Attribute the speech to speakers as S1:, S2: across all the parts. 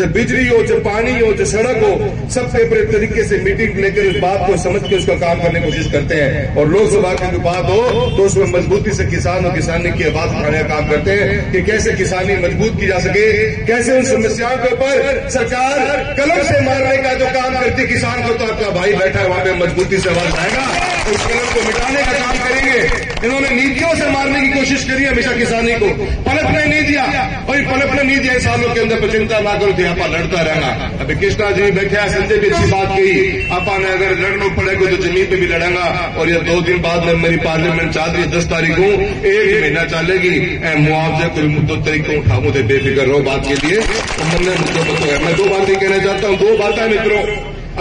S1: बिजली हो, चाहे पानी हो, चाहे सड़क हो, सबके बड़े तरीके से मीटिंग लेकर इस बात को समझ के उसका काम करने की कोशिश करते हैं। और लोकसभा की बात हो तो उसमें मजबूती से किसान और किसानी की आवाज उठाने का काम करते हैं कि कैसे किसानी मजबूत की जा सके, कैसे उन समस्याओं के ऊपर सरकार कलम से मारने का जो काम करती किसान को, तो आपका भाई बैठा है वहां पे मजबूती से आवाज उठाएगा, उस कलम को मिटाने का काम करेंगे। इन्होंने नीतियों से मारने की कोशिश करी हमेशा किसानी को, पलटने नहीं दिया, और पलटने नहीं दिया सालों के अंदर। चिंता ना करो थी, आपा लड़ता रहना। अभी कृष्णा जी बैठे हैं, संजय भी अच्छी बात कही, आपा ने अगर लड़ना पड़ेगा तो जमीन पे भी लड़ेगा। और ये 2 दिन बाद में मेरी पार्लियामेंट चल रही है, 10 तारीख को 1 महीना चलेगी। मुआवजे कुछ मुद्दों तरीकों उठाऊं तो बेफिक्र रहो बात के लिए। तो मुद्दों को तो मैं 2 बातें कहना चाहता हूं। 2 बातें मित्रों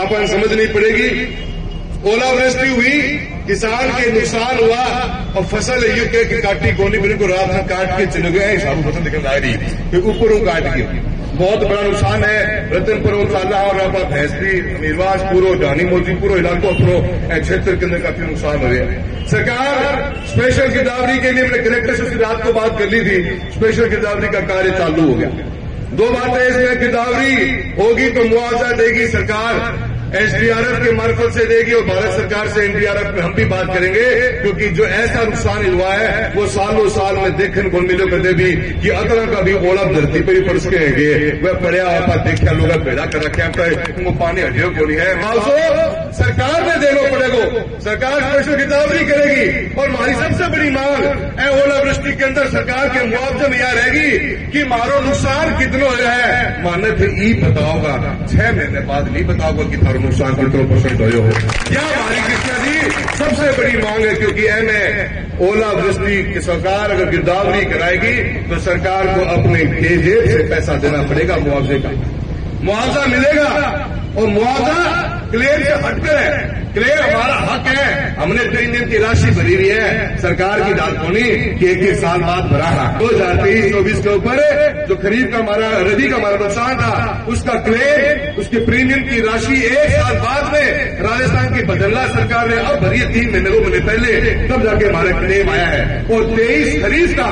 S1: आपको समझनी पड़ेगी। ओलावृष्टि हुई, किसान के नुकसान हुआ, और फसल यूके की काटी कोनी बिल्कुल रात में काट के चले गए। सारू फसल निकल आ रही ऊपरों काट के, बहुत बड़ा नुकसान है। रतनपुर साला और भैंसरी निर्वास पूरो ढानी मोती पूरो इलाको अपनो क्षेत्र के अंदर काफी नुकसान हो गया। सरकार स्पेशल गिरदावरी के लिए मैंने कलेक्टर से रात को बात कर ली थी, स्पेशल गिरदावरी का कार्य चालू हो गया। 2 बातें इसमें, गिरदावरी होगी तो मुआवजा देगी सरकार, एसडीआरएफ के मार्फत से देगी, और भारत सरकार से एनडीआरएफ में हम भी बात करेंगे, क्योंकि जो ऐसा नुकसान हुआ है वो सालों साल में देखने को मिलो कदे भी कि अतरा का भी ओला धरती पर ही पड़स के है वह पड़िया आपा देखा लोग भेड़ा कर रखे वो पानी हटियो को नहीं है। मालसो सरकार ने देना पड़ेगा, सरकार स्पेशल गिरदावरी करेगी। और हमारी सबसे बड़ी मांग है ओलावृष्टि के अंदर सरकार के मुआवजे में यह रहेगी कि मारो नुकसान कितना हुआ है, माने फिर ई बताओगा, 6 महीने बाद नहीं बताओगा कि थारो नुकसान कितना % हो। क्या हमारी कृष्णा जी सबसे बड़ी मांग है, क्योंकि एम ओलावृष्टि की सरकार अगर गिरदावरी कराएगी तो सरकार को अपने जेब से पैसा देना पड़ेगा, मुआवजे का मुआवजा मिलेगा। और मुआवजा क्लेम से हटकर है, क्लेम हमारा हक है। हमने प्रीमियम की राशि भरी हुई है, सरकार की डालकोनी कि 1 साल बाद भरा है। 2023-24 के ऊपर जो खरीफ का हमारा रबी का हमारा नुकसान था, उसका क्लेम, उसके प्रीमियम की राशि 1 साल बाद में राजस्थान की बदला सरकार ने अब भरी है, 3 महीने पहले, तब जाके हमारा क्लेम आया है। और 23 खरीफ का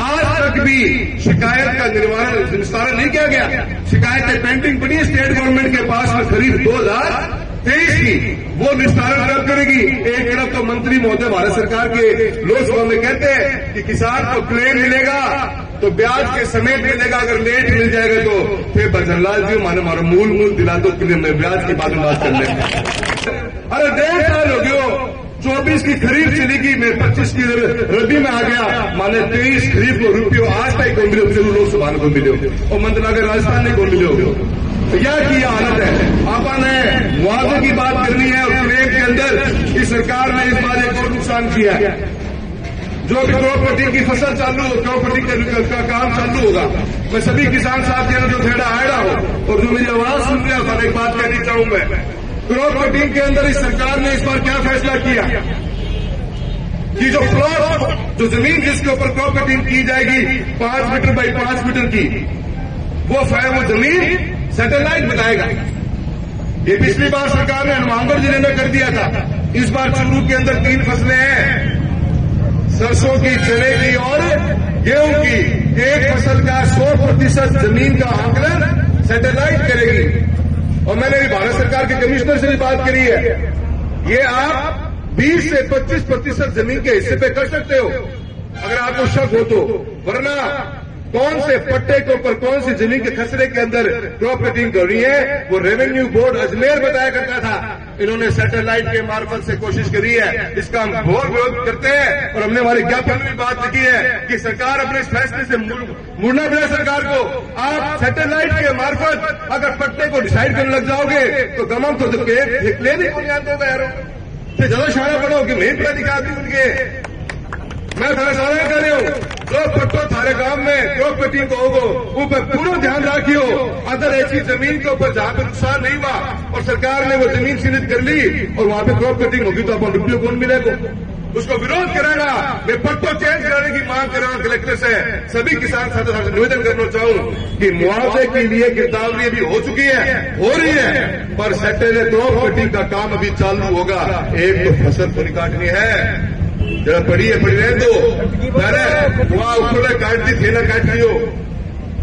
S1: आज तक भी शिकायत का निस्तारण नहीं किया गया, शिकायतें पेंडिंग पड़ी है स्टेट गवर्नमेंट के पास में। खरीफ 2023 की वो निस्तारण कब करेगी? एक तरफ तो मंत्री महोदय भारत सरकार के लोकसभा में कहते हैं कि किसान को क्लेम मिलेगा तो ब्याज के समेत मिलेगा, अगर लेट मिल जाएगा तो फिर बजरलाल जी मारो मूल दिला दो, में ब्याज की बाद में बात कर लेंगे। अरे 1.5 साल हो गयो, 24 की खरीफ चली गई, मैं 25 की रबी में आ गया, माने 23 खरीफ को रुपये आज तक को मिले, लोकसभा को मिले और मंत्रालय राजस्थान को मिले। क्या की हालत है? आपा ने मुआवजे की बात करनी है, और क्लेम के अंदर इस सरकार ने इस बार एक और नुकसान किया है। जो भी क्रॉप कटिंग की फसल चालू हो, क्रॉप कटिंग का काम चालू होगा, मैं सभी किसान साथियों जो थेड़ा आड़ा हो और जो मेरी आवाज सुन रहे हो, एक बात कहनी चाहूं मैं, क्रॉप कटिंग के अंदर इस सरकार ने इस बार क्या फैसला किया कि जो प्लॉट, जो जमीन जिसके ऊपर क्रॉप कटिंग की जाएगी 5 मीटर बाई 5 मीटर की, वो जमीन सैटेलाइट बताएगा। ये पिछली बार सरकार ने हनुमानगढ़ जिले में कर दिया था, इस बार चूरू के अंदर 3 फसलें हैं, सरसों की, चने की और गेहूं की। एक फसल का 100% जमीन का आंकलन सैटेलाइट करेगी। और मैंने भी भारत सरकार के कमिश्नर से भी बात करी है, ये आप 20 से 25% जमीन के हिस्से पे कर सकते हो अगर आपको शक हो तो, वरना कौन से पट्टे के ऊपर कौन सी जमीन के खसरे के अंदर क्रॉप कटिंग कर रही है, वो रेवेन्यू बोर्ड अजमेर बताया करता था। इन्होंने सैटेलाइट के मार्फत से कोशिश करी है, इसका हम घोर विरोध करते हैं। और हमने हमारे ज्ञापन में बात लिखी है कि सरकार अपने इस फैसले से मुड़ना पड़े। सरकार को आप सैटेलाइट के मार्फत अगर पट्टे को डिसाइड करने लग जाओगे तो गमन तो क्लेम ही नहीं आते होगा यार, ज्यादा शाना पड़ो कि नहीं पता दिखा दी उनके। मैं थारा सारा कर रही हूँ, जो पट्टो थारे गांव में क्रॉप कटिंग को होगो ऊपर पूरा ध्यान रखियो। अगर ऐसी जमीन के ऊपर जहां पे नुकसान नहीं हुआ और सरकार ने वो जमीन चिन्हित कर ली और वहां पे क्रॉप कटिंग होगी तो अपन रुपये कौन मिलेगा? उसको विरोध कराना, मैं पट्टो चेंज कराने की मांग कर रहा हूं कलेक्टर से। सभी किसान साथियों से निवेदन करना चाहूं कि मुआवजे के लिए गिरदावरी अभी हो चुकी है, हो रही है, पर सैटेलाइट क्रॉप कटिंग का काम अभी चालू होगा। एक तो फसल पूरी काटनी है, जरा पड़ी है, पड़ी रहे तो वहां ऊपर काट दी, थेला काट लियो,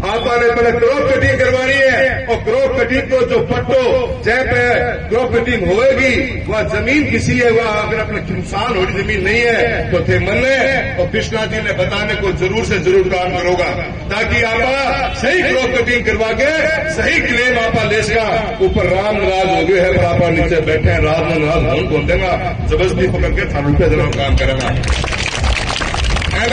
S1: आपा ने पहले क्रॉप कटिंग करवानी है और क्रॉप कटिंग को जो पट्टो जहाँ पे क्रॉप कटिंग होएगी वह जमीन किसी है, वह अगर अपने नुकसान हो रही जमीन नहीं है तो थे मन्ने और कृष्णा जी ने बताने को जरूर से जरूर काम करोगा ताकि आपा सही क्रॉप कटिंग करवा के सही क्लेम आपा ले सका। ऊपर राम नाराज हो गए है पर आपा नीचे बैठे हैं, रात में नाराज होने को देगा, जबरदस्ती पकड़ के थानों पे जरूर काम करेगा।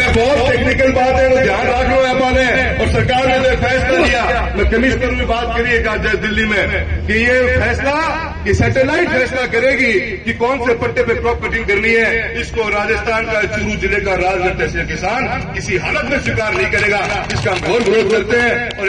S1: बहुत टेक्निकल बात है, वो ध्यान रख लो आपा ने। और सरकार ने जो फैसला लिया, मैं कमिश्नर में बात करिएगा दिल्ली में कि ये फैसला कि सैटेलाइट फैसला करेगी कि कौन से पट्टे पे क्रॉप कटिंग करनी है, इसको राजस्थान का चूरू जिले का राजगढ़ तहसील किसान किसी हालत में स्वीकार नहीं करेगा। इसका हम बहुत विरोध करते हैं।